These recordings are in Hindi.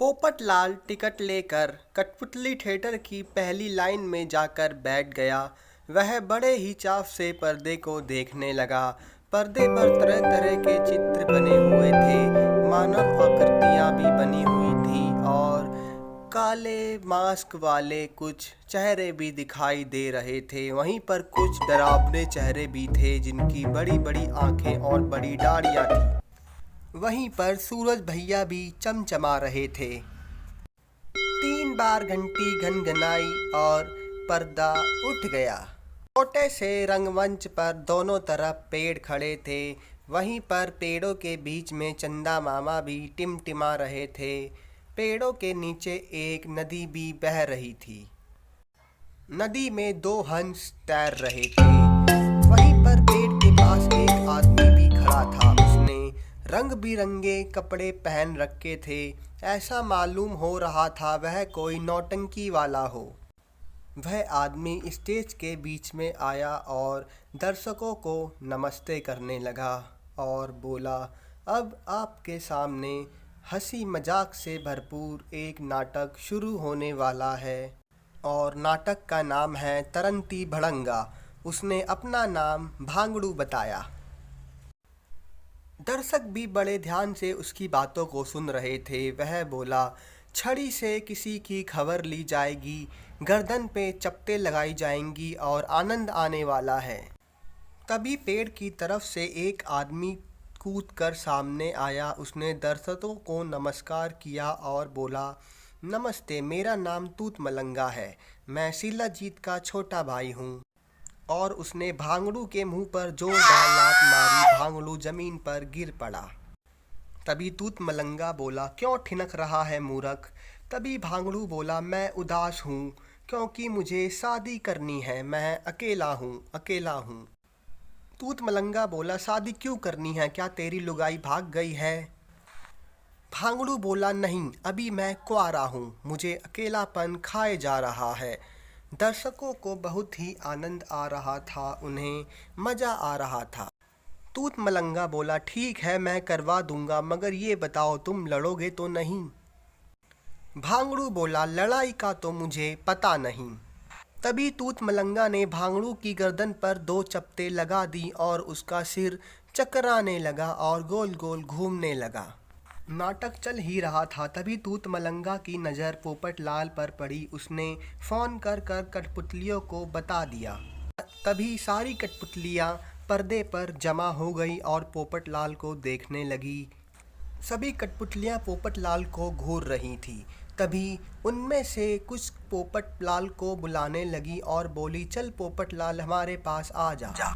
पोपटलाल टिकट लेकर कठपुतली थिएटर की पहली लाइन में जाकर बैठ गया। वह बड़े ही चाव से पर्दे को देखने लगा। पर्दे पर तरह तरह के चित्र बने हुए थे, मानव आकृतियां भी बनी हुई थी और काले मास्क वाले कुछ चेहरे भी दिखाई दे रहे थे। वहीं पर कुछ डरावने चेहरे भी थे जिनकी बड़ी बड़ी आंखें और बड़ी दाढ़ियां थी। वहीं पर सूरज भैया भी चमचमा रहे थे। 3 बार घंटी घनघनाई और पर्दा उठ गया। छोटे से रंगमंच पर दोनों तरफ पेड़ खड़े थे। वहीं पर पेड़ों के बीच में चंदा मामा भी टिमटिमा रहे थे। पेड़ों के नीचे एक नदी भी बह रही थी। नदी में 2 हंस तैर रहे थे। वहीं पर पेड़ के पास एक आदमी भी खड़ा था। उसने रंग बिरंगे कपड़े पहन रखे थे। ऐसा मालूम हो रहा था वह कोई नौटंकी वाला हो। वह आदमी स्टेज के बीच में आया और दर्शकों को नमस्ते करने लगा और बोला, अब आपके सामने हंसी मजाक से भरपूर एक नाटक शुरू होने वाला है और नाटक का नाम है तरंती भड़ंगा। उसने अपना नाम भांगड़ू बताया। दर्शक भी बड़े ध्यान से उसकी बातों को सुन रहे थे। वह बोला, छड़ी से किसी की खबर ली जाएगी, गर्दन पे चप्टे लगाई जाएंगी और आनंद आने वाला है। तभी पेड़ की तरफ से एक आदमी कूदकर सामने आया। उसने दर्शकों को नमस्कार किया और बोला, नमस्ते, मेरा नाम तूत मलंगा है। मैं शिलाजीत का छोटा भाई हूँ। और उसने भांगड़ू के मुंह पर जोरदार लात मारी। भांगड़ू जमीन पर गिर पड़ा। तभी तूत मलंगा बोला, क्यों ठिनक रहा है मूर्ख। तभी भांगड़ू बोला, मैं उदास हूँ क्योंकि मुझे शादी करनी है। मैं अकेला हूँ। तूत मलंगा बोला, शादी क्यों करनी है, क्या तेरी लुगाई भाग गई है। भांगड़ू बोला, नहीं, अभी मैं कुंवारा हूँ, मुझे अकेलापन खाए जा रहा है। दर्शकों को बहुत ही आनंद आ रहा था, उन्हें मज़ा आ रहा था। तूत मलंगा बोला, ठीक है, मैं करवा दूंगा, मगर ये बताओ तुम लड़ोगे तो नहीं। भांगड़ू बोला, लड़ाई का तो मुझे पता नहीं। तभी तूत मलंगा ने भांगड़ू की गर्दन पर 2 चप्टे लगा दी और उसका सिर चकराने लगा और गोल गोल घूमने लगा। नाटक चल ही रहा था। तभी तूत मलंगा की नज़र पोपटलाल पर पड़ी। उसने फ़ोन कर कर कठपुतलियों को बता दिया। तभी सारी कठपुतलियाँ पर्दे पर जमा हो गई और पोपटलाल को देखने लगी। सभी कठपुतलियाँ पोपटलाल को घूर रही थी। तभी उनमें से कुछ पोपटलाल को बुलाने लगी और बोली, चल पोपटलाल, हमारे पास आ जा।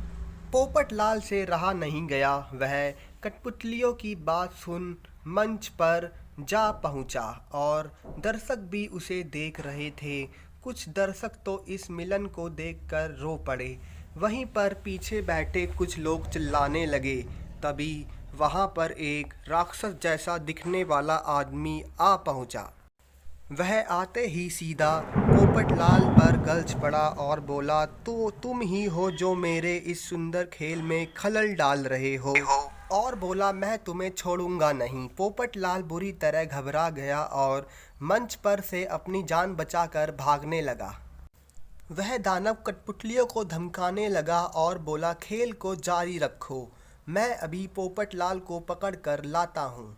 पोपटलाल से रहा नहीं गया। वह कठपुतलियों की बात सुन मंच पर जा पहुंचा और दर्शक भी उसे देख रहे थे। कुछ दर्शक तो इस मिलन को देखकर रो पड़े। वहीं पर पीछे बैठे कुछ लोग चिल्लाने लगे। तभी वहां पर एक राक्षस जैसा दिखने वाला आदमी आ पहुंचा। वह आते ही सीधा पोपटलाल पर गलज पड़ा और बोला, तो तुम ही हो जो मेरे इस सुंदर खेल में खलल डाल रहे हो। और बोला, मैं तुम्हें छोड़ूंगा नहीं। पोपटलाल बुरी तरह घबरा गया और मंच पर से अपनी जान बचाकर भागने लगा। वह दानव कठपुतलियों को धमकाने लगा और बोला, खेल को जारी रखो, मैं अभी पोपटलाल को पकड़ कर लाता हूँ।